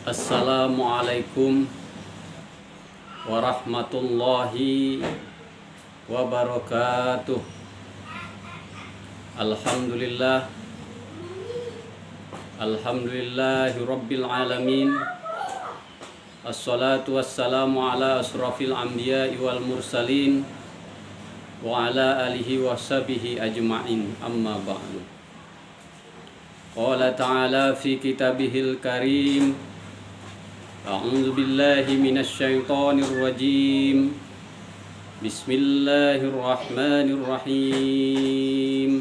Assalamualaikum warahmatullahi wabarakatuh. Alhamdulillah, alhamdulillahi rabbil alamin. Assalatu wassalamu ala asrafil anbiya'i wal mursalin wa ala alihi wa sahbihi ajma'in, amma ba'du. Qala ta'ala fi kitabihil karim, a'udzu billahi minasy syaithanir rajim. Bismillahirrahmanirrahim.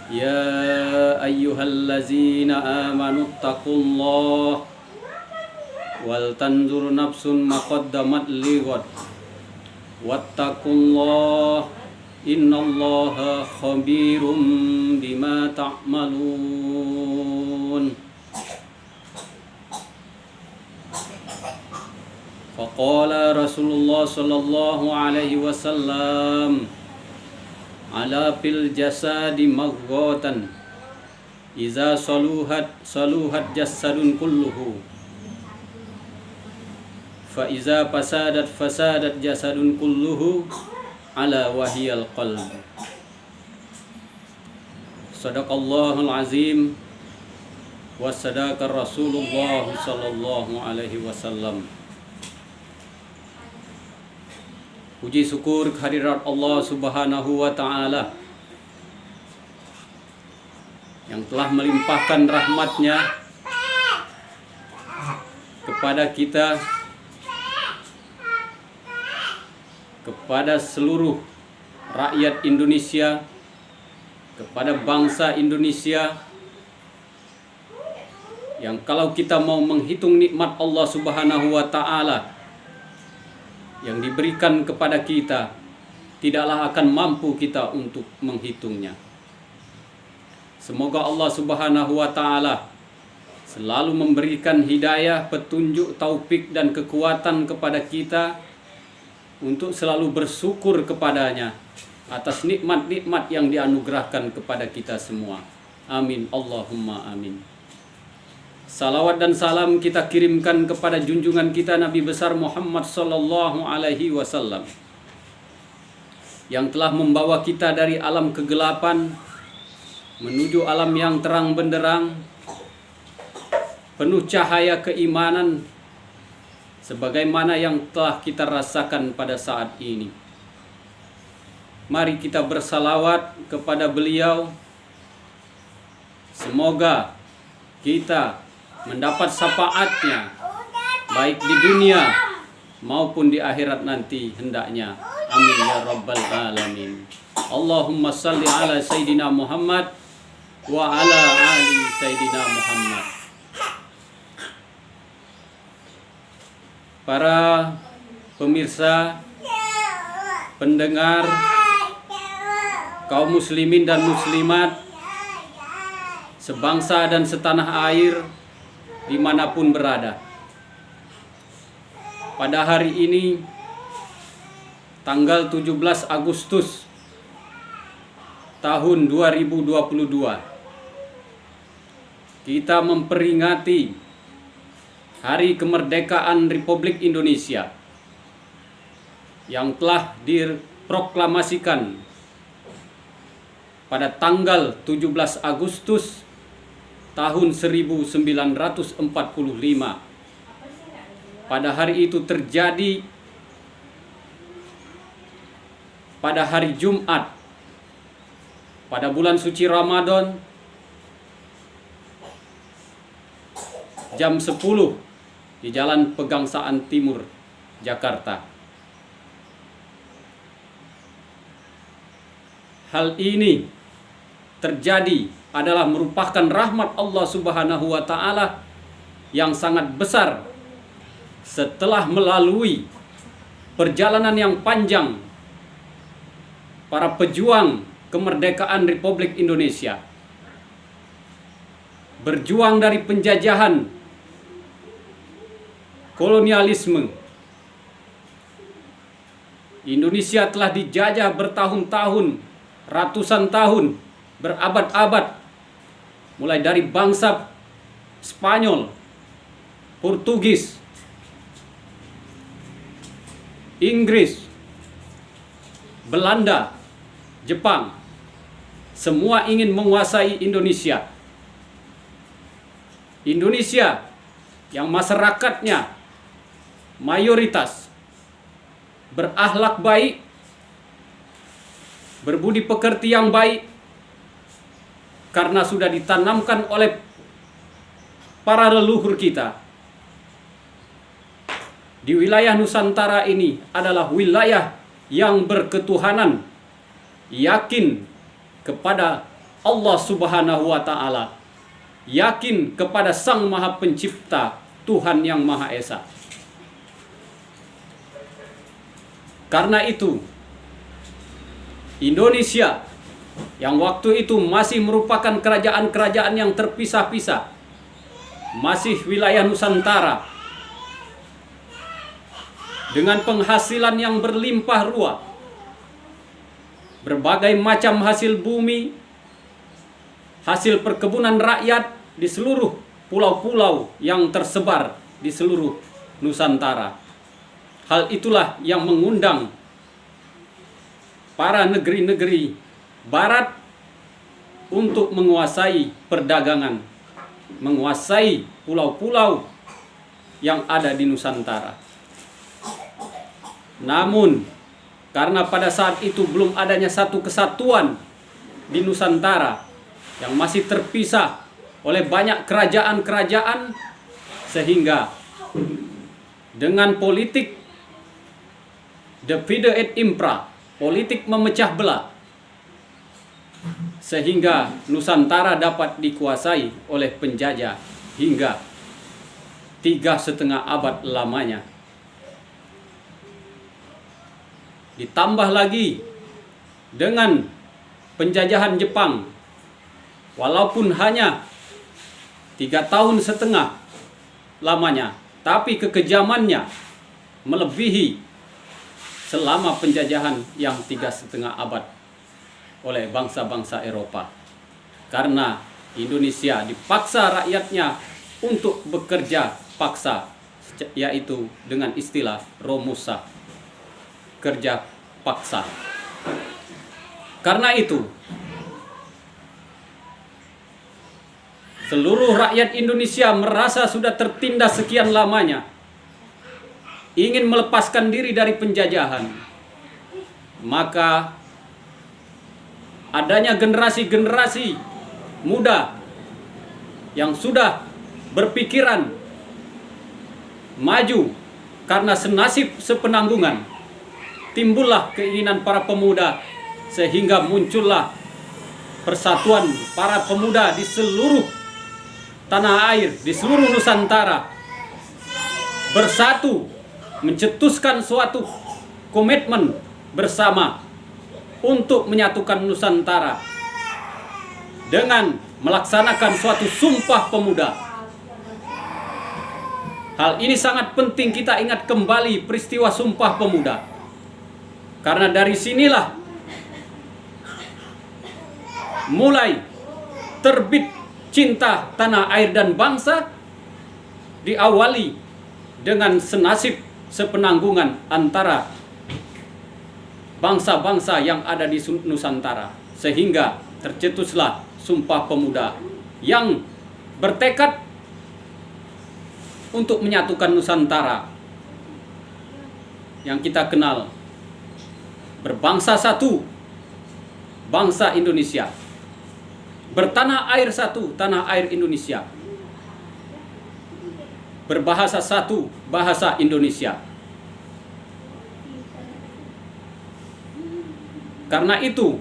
Ya ayyuhallazina amanu taqullaha wal tanzur nafsun ma qaddamat lighad wattaqullaha innallaha khabirum bima ta'malun. Faqala Rasulullah sallallahu alaihi wasallam, ala fil jasadi maghatan iza saluhat jasadun kulluhu fa iza fasadat jasadun kulluhu ala wahiyal qalb. Sadaqallahul azim wa sadaqa Rasulullah sallallahu alaihi wasallam. Puji syukur kehadirat Allah Subhanahu wa ta'ala yang telah melimpahkan rahmatnya kepada kita, kepada seluruh rakyat Indonesia, kepada bangsa Indonesia, yang kalau kita mau menghitung nikmat Allah Subhanahu wa ta'ala yang diberikan kepada kita, tidaklah akan mampu kita untuk menghitungnya. Semoga Allah Subhanahu wa ta'ala selalu memberikan hidayah, petunjuk, taufik dan kekuatan kepada kita untuk selalu bersyukur kepadanya atas nikmat-nikmat yang dianugerahkan kepada kita semua. Amin, Allahumma amin. Salawat dan salam kita kirimkan kepada junjungan kita Nabi besar Muhammad sallallahu alaihi wasallam yang telah membawa kita dari alam kegelapan menuju alam yang terang benderang, penuh cahaya keimanan sebagaimana yang telah kita rasakan pada saat ini. Mari kita bersalawat kepada beliau. Semoga kita mendapat syafaatnya baik di dunia maupun di akhirat nanti hendaknya. Amin ya rabbal alamin. Allahumma salli ala Sayyidina Muhammad wa ala ali Sayyidina Muhammad. Para pemirsa, pendengar, kaum muslimin dan muslimat sebangsa dan setanah air dimanapun berada, pada hari ini tanggal 17 Agustus tahun 2022 kita memperingati Hari Kemerdekaan Republik Indonesia yang telah diproklamasikan pada tanggal 17 Agustus tahun 1945. Pada hari itu terjadi pada hari Jumat pada bulan suci Ramadan jam 10 di Jalan Pegangsaan Timur, Jakarta. Hal ini terjadi adalah merupakan rahmat Allah Subhanahu wa ta'ala yang sangat besar setelah melalui perjalanan yang panjang para pejuang kemerdekaan Republik Indonesia, berjuang dari penjajahan kolonialisme. Indonesia telah dijajah bertahun-tahun, ratusan tahun, berabad-abad mulai dari bangsa Spanyol, Portugis, Inggris, Belanda, Jepang, semua ingin menguasai Indonesia. Indonesia yang masyarakatnya mayoritas berakhlak baik, berbudi pekerti yang baik, karena sudah ditanamkan oleh para leluhur kita. Di wilayah Nusantara ini adalah wilayah yang berketuhanan, yakin kepada Allah Subhanahu wa Ta'ala, yakin kepada Sang Maha Pencipta, Tuhan yang Maha Esa. Karena itu, Indonesia yang waktu itu masih merupakan kerajaan-kerajaan yang terpisah-pisah, masih wilayah Nusantara, dengan penghasilan yang berlimpah ruah, berbagai macam hasil bumi, hasil perkebunan rakyat di seluruh pulau-pulau yang tersebar di seluruh Nusantara. Hal itulah yang mengundang para negeri-negeri barat untuk menguasai perdagangan, menguasai pulau-pulau yang ada di Nusantara. Namun, karena pada saat itu belum adanya satu kesatuan di Nusantara yang masih terpisah oleh banyak kerajaan-kerajaan, sehingga dengan politik divide et impera, politik memecah belah, sehingga Nusantara dapat dikuasai oleh penjajah hingga 3,5 abad lamanya. Ditambah lagi dengan penjajahan Jepang, walaupun hanya 3,5 tahun lamanya, tapi kekejamannya melebihi selama penjajahan yang 3,5 abad oleh bangsa-bangsa Eropa. Karena Indonesia dipaksa rakyatnya untuk bekerja paksa, yaitu dengan istilah Romusa, kerja paksa. Karena itu, seluruh rakyat Indonesia merasa sudah tertindas sekian lamanya, ingin melepaskan diri dari penjajahan. Maka adanya generasi-generasi muda yang sudah berpikiran maju karena senasib sepenanggungan, timbullah keinginan para pemuda, sehingga muncullah persatuan para pemuda di seluruh tanah air, di seluruh Nusantara, bersatu mencetuskan suatu komitmen bersama untuk menyatukan Nusantara dengan melaksanakan suatu sumpah pemuda. Hal ini sangat penting kita ingat kembali peristiwa Sumpah Pemuda, karena dari sinilah mulai terbit cinta tanah air dan bangsa, diawali dengan senasib sepenanggungan antara bangsa-bangsa yang ada di Nusantara, sehingga tercetuslah Sumpah Pemuda yang bertekad untuk menyatukan Nusantara yang kita kenal berbangsa satu, bangsa Indonesia, bertanah air satu, tanah air Indonesia, berbahasa satu, bahasa Indonesia. Karena itu,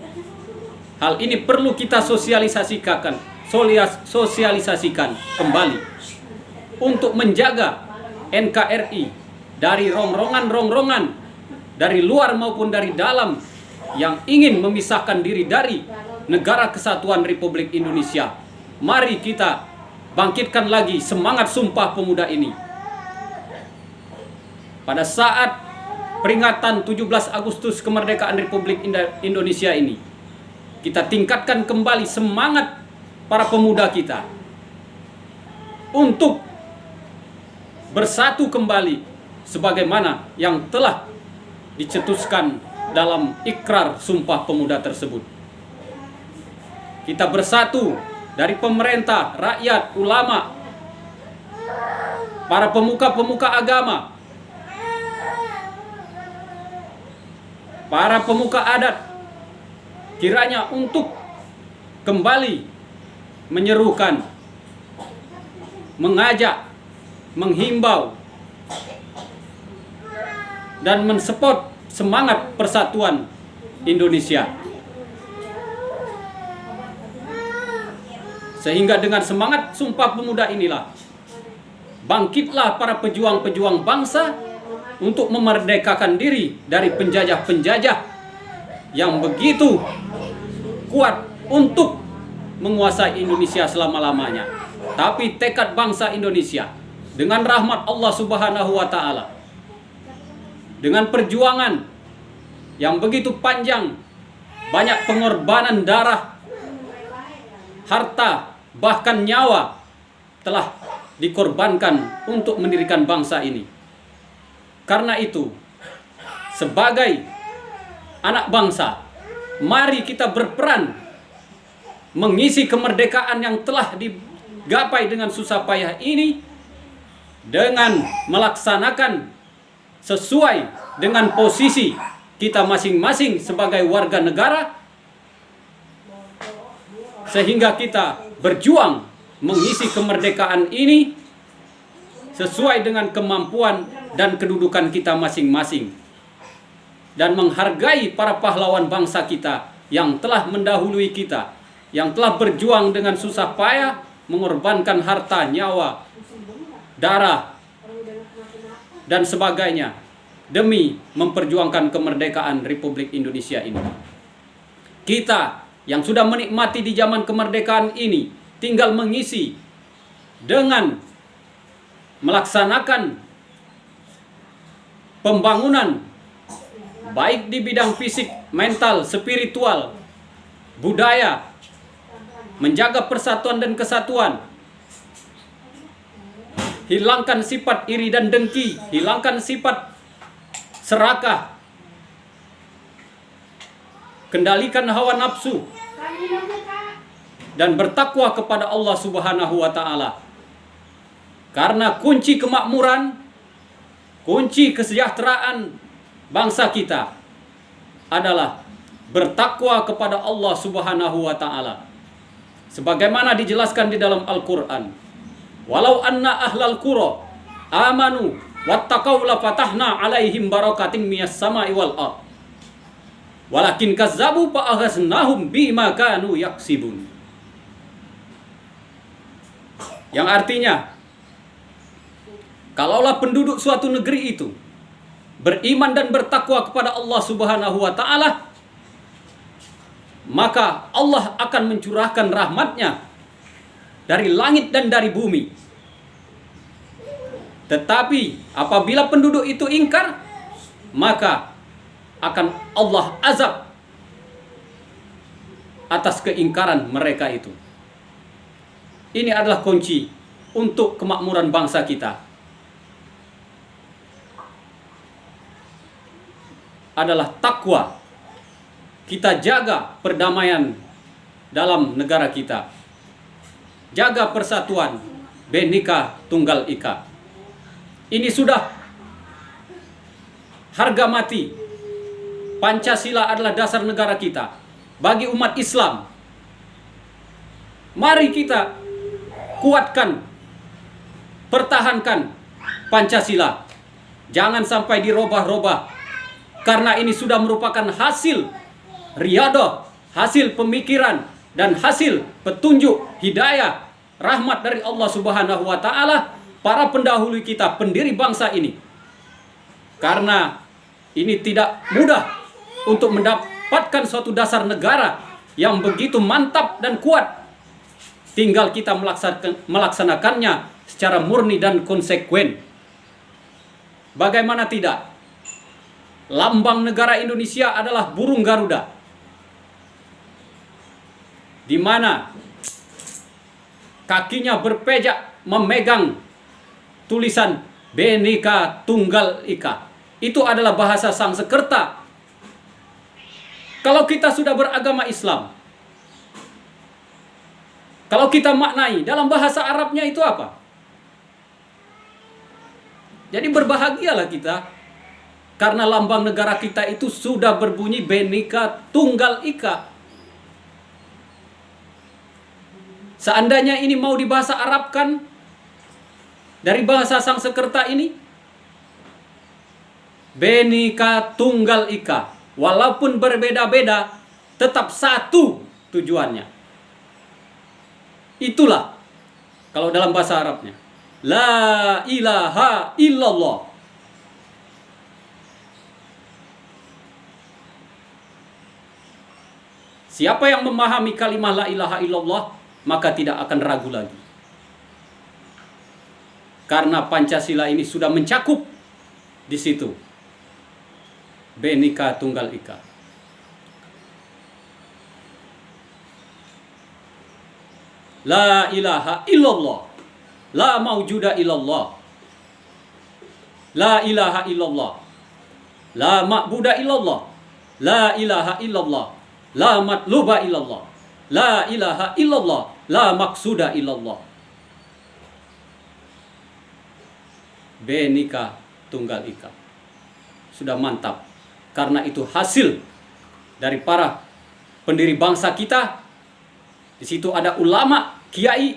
hal ini perlu kita sosialisasikan kembali untuk menjaga NKRI dari rongrongan-rongrongan dari luar maupun dari dalam yang ingin memisahkan diri dari Negara Kesatuan Republik Indonesia. Mari kita bangkitkan lagi semangat Sumpah Pemuda ini. Pada saat peringatan 17 Agustus kemerdekaan Republik Indonesia ini, kita tingkatkan kembali semangat para pemuda kita untuk bersatu kembali sebagaimana yang telah dicetuskan dalam ikrar Sumpah Pemuda tersebut. Kita bersatu dari pemerintah, rakyat, ulama, para pemuka-pemuka agama, para pemuka adat, kiranya untuk kembali menyerukan, mengajak, menghimbau, dan mensupport semangat persatuan Indonesia. Sehingga dengan semangat Sumpah Pemuda inilah bangkitlah para pejuang-pejuang bangsa untuk memerdekakan diri dari penjajah-penjajah yang begitu kuat untuk menguasai Indonesia selama-lamanya. Tapi tekad bangsa Indonesia dengan rahmat Allah Subhanahu wa taala, dengan perjuangan yang begitu panjang, banyak pengorbanan darah, harta, bahkan nyawa telah dikorbankan untuk mendirikan bangsa ini. Karena itu, sebagai anak bangsa, mari kita berperan mengisi kemerdekaan yang telah digapai dengan susah payah ini dengan melaksanakan sesuai dengan posisi kita masing-masing sebagai warga negara, sehingga kita berjuang mengisi kemerdekaan ini sesuai dengan kemampuan dan kedudukan kita masing-masing, dan menghargai para pahlawan bangsa kita yang telah mendahului kita, yang telah berjuang dengan susah payah, mengorbankan harta, nyawa, darah, dan sebagainya demi memperjuangkan kemerdekaan Republik Indonesia ini. Kita yang sudah menikmati di zaman kemerdekaan ini tinggal mengisi dengan melaksanakan pembangunan baik di bidang fisik, mental, spiritual, budaya, menjaga persatuan dan kesatuan, hilangkan sifat iri dan dengki, hilangkan sifat serakah, kendalikan hawa nafsu, dan bertakwa kepada Allah Subhanahu wa taala. Karena kunci kemakmuran, kunci kesejahteraan bangsa kita adalah bertakwa kepada Allah Subhanahu wa taala. Sebagaimana dijelaskan di dalam Al-Qur'an, walau anna ahlal qura amanu wattaqau la fatahna alaihim barakatin minas sama'i wal ard walakin kazzabu fa aghaznahum bima kanu yaksibun. Yang artinya, kalaulah penduduk suatu negeri itu beriman dan bertakwa kepada Allah Subhanahu wa taala, maka Allah akan mencurahkan rahmatnya dari langit dan dari bumi. Tetapi apabila penduduk itu ingkar, maka akan Allah azab atas keingkaran mereka itu. Ini adalah kunci untuk kemakmuran bangsa kita. Adalah takwa. Kita jaga perdamaian dalam negara kita. Jaga persatuan, Bhinneka Tunggal Ika. Ini sudah harga mati. Pancasila adalah dasar negara kita. Bagi umat Islam, mari kita kuatkan, pertahankan Pancasila. Jangan sampai dirubah-rubah. Karena ini sudah merupakan hasil riyadah, hasil pemikiran, dan hasil petunjuk hidayah, rahmat dari Allah Subhanahu wa taala, para pendahulu kita, pendiri bangsa ini. Karena ini tidak mudah untuk mendapatkan suatu dasar negara yang begitu mantap dan kuat. Tinggal kita melaksanakannya secara murni dan konsekuen. Bagaimana tidak? Lambang negara Indonesia adalah burung Garuda, di mana kakinya berpejak memegang tulisan Bhinneka Tunggal Ika. Itu adalah bahasa Sanskerta. Kalau kita sudah beragama Islam, kalau kita maknai dalam bahasa Arabnya itu apa? Jadi berbahagialah kita, karena lambang negara kita itu sudah berbunyi Bhinneka Tunggal Ika. Seandainya ini mau dibahasa Arabkan dari bahasa Sanskerta ini, Bhinneka Tunggal Ika, walaupun berbeda-beda, tetap satu tujuannya. Itulah kalau dalam bahasa Arabnya, La ilaha illallah. Siapa yang memahami kalimat la ilaha illallah, maka tidak akan ragu lagi. Karena Pancasila ini sudah mencakup di situ Bhinneka Tunggal Ika. La ilaha illallah, la maujuda illallah, la ilaha illallah, la ma'buda illallah, la ilaha illallah, la matluba illallah, la ilaha illallah, la maksuda illallah. Bhinneka Tunggal Ika. Sudah mantap. Karena itu hasil dari para pendiri bangsa kita. Di situ ada ulama, kiai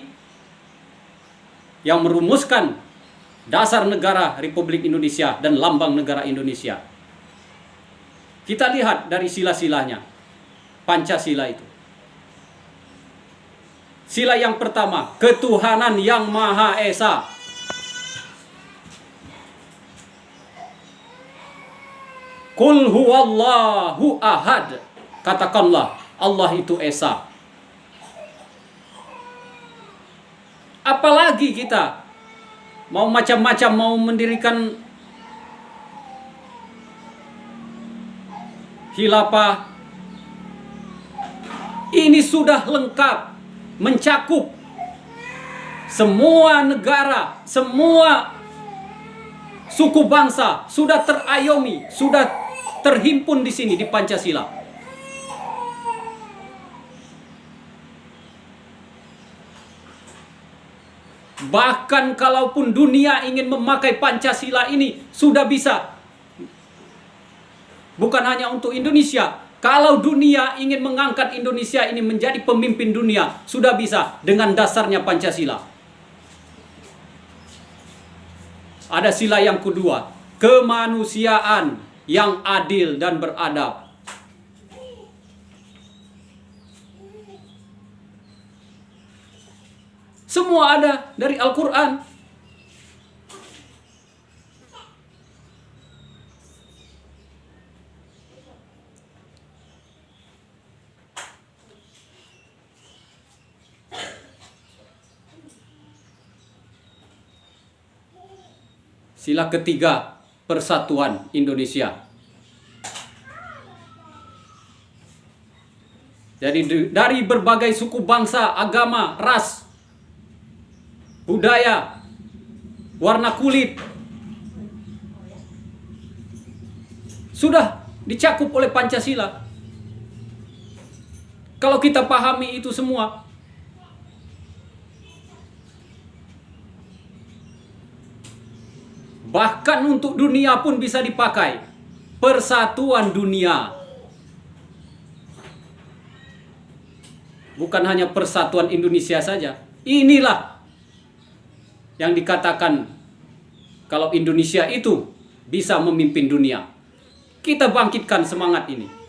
yang merumuskan dasar negara Republik Indonesia dan lambang negara Indonesia. Kita lihat dari sila-silanya. Pancasila itu. Sila yang pertama, ketuhanan yang Maha Esa. Qul huwallahu ahad. Katakanlah, Allah itu Esa. Apalagi kita mau macam-macam, mau mendirikan khilafah, ini sudah lengkap, mencakup semua negara, semua suku bangsa, sudah terayomi, sudah terhimpun di sini di Pancasila. Bahkan kalaupun dunia ingin memakai Pancasila ini, sudah bisa. Bukan hanya untuk Indonesia. Kalau dunia ingin mengangkat Indonesia ini menjadi pemimpin dunia, sudah bisa dengan dasarnya Pancasila. Ada sila yang kedua, kemanusiaan yang adil dan beradab. Semua ada dari Al-Quran. Sila ketiga, persatuan Indonesia. Jadi dari berbagai suku bangsa, agama, ras, budaya, warna kulit, sudah dicakup oleh Pancasila. Kalau kita pahami itu semua, bahkan untuk dunia pun bisa dipakai. Persatuan dunia. Bukan hanya persatuan Indonesia saja. Inilah yang dikatakan kalau Indonesia itu bisa memimpin dunia. Kita bangkitkan semangat ini.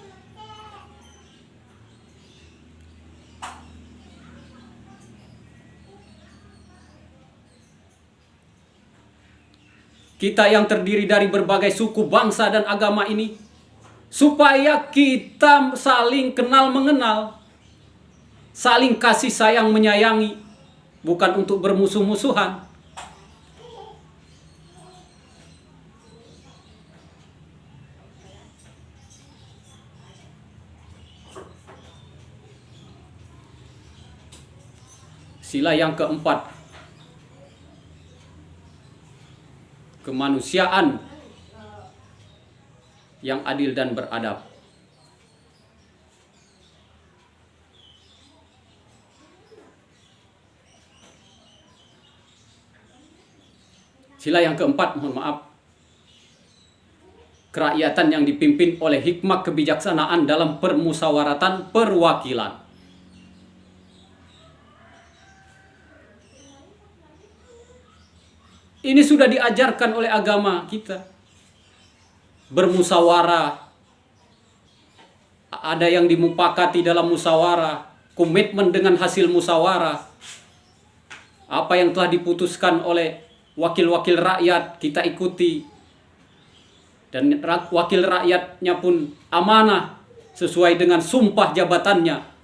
Kita yang terdiri dari berbagai suku, bangsa, dan agama ini, supaya kita saling kenal mengenal, saling kasih sayang menyayangi, bukan untuk bermusuh-musuhan. Sila yang keempat, kemanusiaan yang adil dan beradab. Sila yang keempat, mohon maaf, kerakyatan yang dipimpin oleh hikmah kebijaksanaan dalam permusawaratan perwakilan. Ini sudah diajarkan oleh agama kita. Bermusyawarah, ada yang dimupakati dalam musyawarah, komitmen dengan hasil musyawarah. Apa yang telah diputuskan oleh wakil-wakil rakyat kita ikuti. Dan wakil rakyatnya pun amanah sesuai dengan sumpah jabatannya.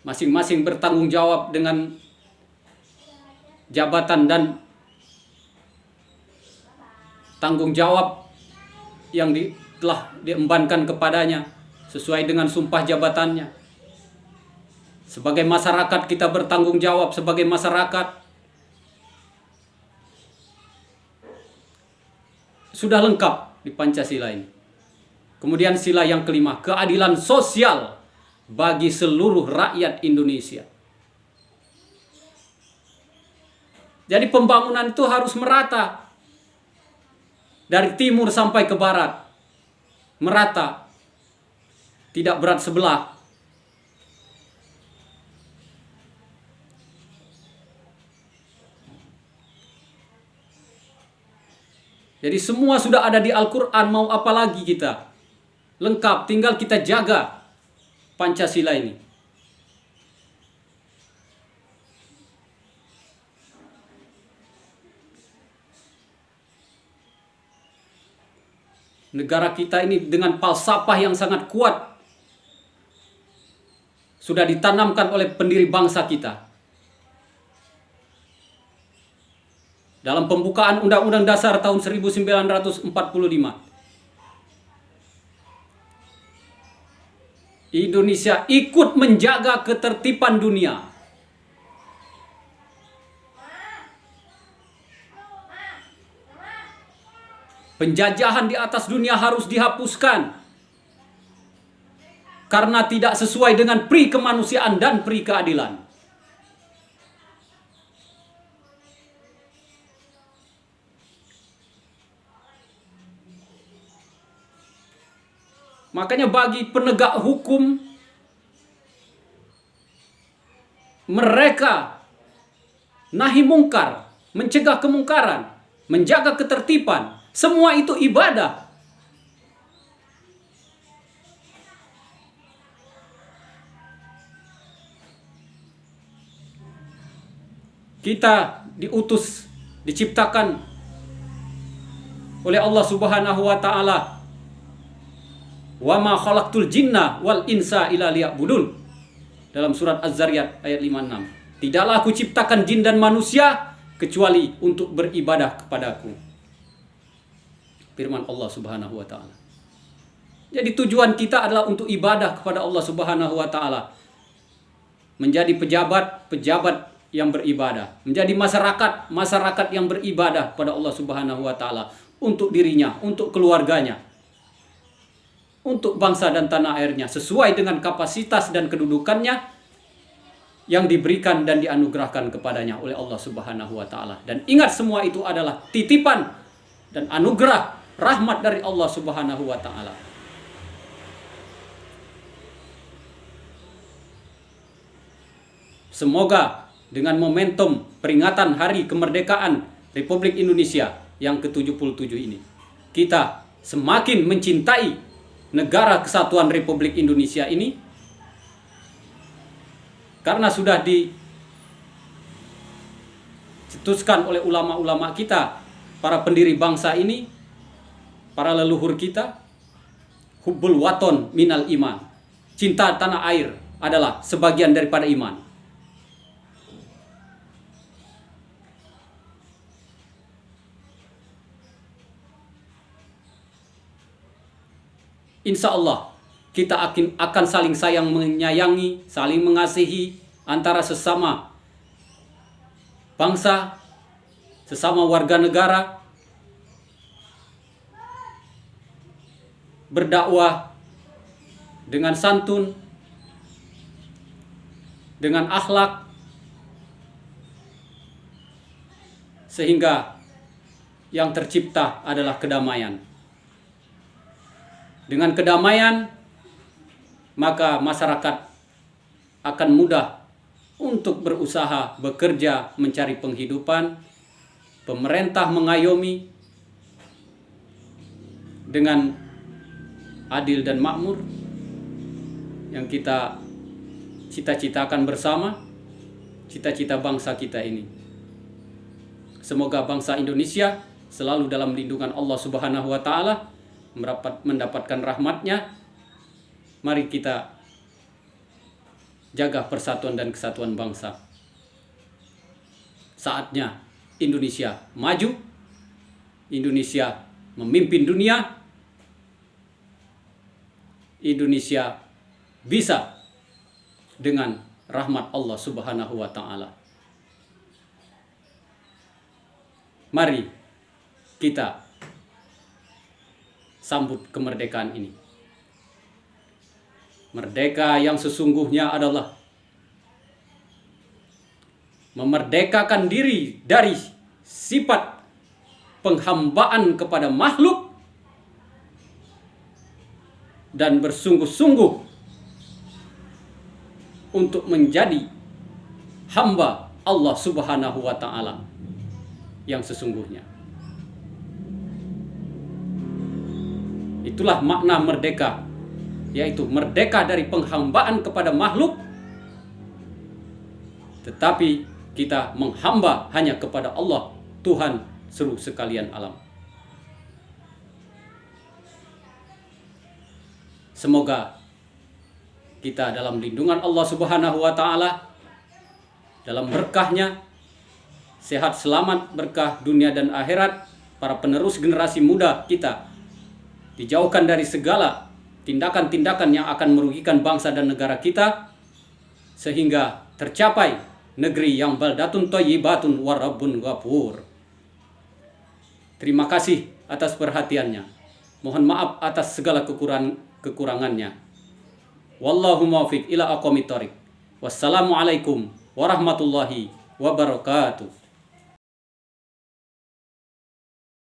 Masing-masing bertanggung jawab dengan jabatan dan tanggung jawab yang telah diembankan kepadanya sesuai dengan sumpah jabatannya. Sebagai masyarakat kita bertanggung jawab sebagai masyarakat. Sudah lengkap di Pancasila ini. Kemudian sila yang kelima, keadilan sosial bagi seluruh rakyat Indonesia. Jadi pembangunan itu harus merata. Dari timur sampai ke barat. Merata. Tidak berat sebelah. Jadi semua sudah ada di Al-Quran, mau apa lagi kita? Lengkap, tinggal kita jaga Pancasila ini. Negara kita ini dengan falsafah yang sangat kuat sudah ditanamkan oleh pendiri bangsa kita. Dalam pembukaan Undang-Undang Dasar tahun 1945, Indonesia ikut menjaga ketertiban dunia. Penjajahan di atas dunia harus dihapuskan karena tidak sesuai dengan pri kemanusiaan dan pri keadilan. Makanya bagi penegak hukum, mereka nahi mungkar, mencegah kemungkaran, menjaga ketertiban, semua itu ibadah. Kita diutus, diciptakan oleh Allah Subhanahu wa taala. Wa ma khalaqtul jinna wal insa illa liya'budun. Dalam surat Az-Zariyat ayat 56. Tidaklah aku ciptakan jin dan manusia kecuali untuk beribadah kepadaku. Firman Allah Subhanahu wa taala. Jadi tujuan kita adalah untuk ibadah kepada Allah Subhanahu wa taala. Menjadi pejabat yang beribadah, menjadi masyarakat yang beribadah kepada Allah Subhanahu wa taala untuk dirinya, untuk keluarganya, untuk bangsa dan tanah airnya sesuai dengan kapasitas dan kedudukannya yang diberikan dan dianugerahkan kepadanya oleh Allah Subhanahu wa taala. Dan ingat, semua itu adalah titipan dan anugerah rahmat dari Allah Subhanahu wa taala. Semoga dengan momentum peringatan Hari Kemerdekaan Republik Indonesia yang ke-77 ini, kita semakin mencintai Negara Kesatuan Republik Indonesia ini, karena sudah dicetuskan oleh ulama-ulama kita, para pendiri bangsa ini, para leluhur kita, hubbul waton minal iman. Cinta tanah air adalah sebagian daripada iman. insya Allah kita akan saling sayang menyayangi, saling mengasihi antara sesama bangsa, sesama warga negara, berdakwah dengan santun, dengan akhlak, sehingga yang tercipta adalah kedamaian. Dengan kedamaian, maka masyarakat akan mudah untuk berusaha, bekerja, mencari penghidupan. Pemerintah mengayomi dengan adil dan makmur yang kita cita-citakan bersama, cita-cita bangsa kita ini. Semoga bangsa Indonesia selalu dalam lindungan Allah Subhanahu wa Ta'ala, mendapatkan rahmatnya. Mari kita jaga persatuan dan kesatuan bangsa. Saatnya Indonesia maju, Indonesia memimpin dunia, Indonesia bisa dengan rahmat Allah Subhanahu wa Ta'ala. Mari kita sambut kemerdekaan ini. Merdeka yang sesungguhnya adalah memerdekakan diri dari sifat penghambaan kepada makhluk dan bersungguh-sungguh untuk menjadi hamba Allah Subhanahu wa Ta'ala yang sesungguhnya. Itulah makna merdeka, yaitu merdeka dari penghambaan kepada makhluk, tetapi kita menghamba hanya kepada Allah, Tuhan seluruh sekalian alam. Semoga kita dalam lindungan Allah Subhanahu wa Ta'ala, dalam berkahnya, sehat selamat, berkah dunia dan akhirat, para penerus generasi muda kita dijauhkan dari segala tindakan-tindakan yang akan merugikan bangsa dan negara kita, sehingga tercapai negeri yang baldatun thayyibatun wa rabbun ghafur. Terima kasih atas perhatiannya. Mohon maaf atas segala kekurangannya. Wallahu muwaffiq ila aqwamit thoriq. Wassalamualaikum warahmatullahi wabarakatuh.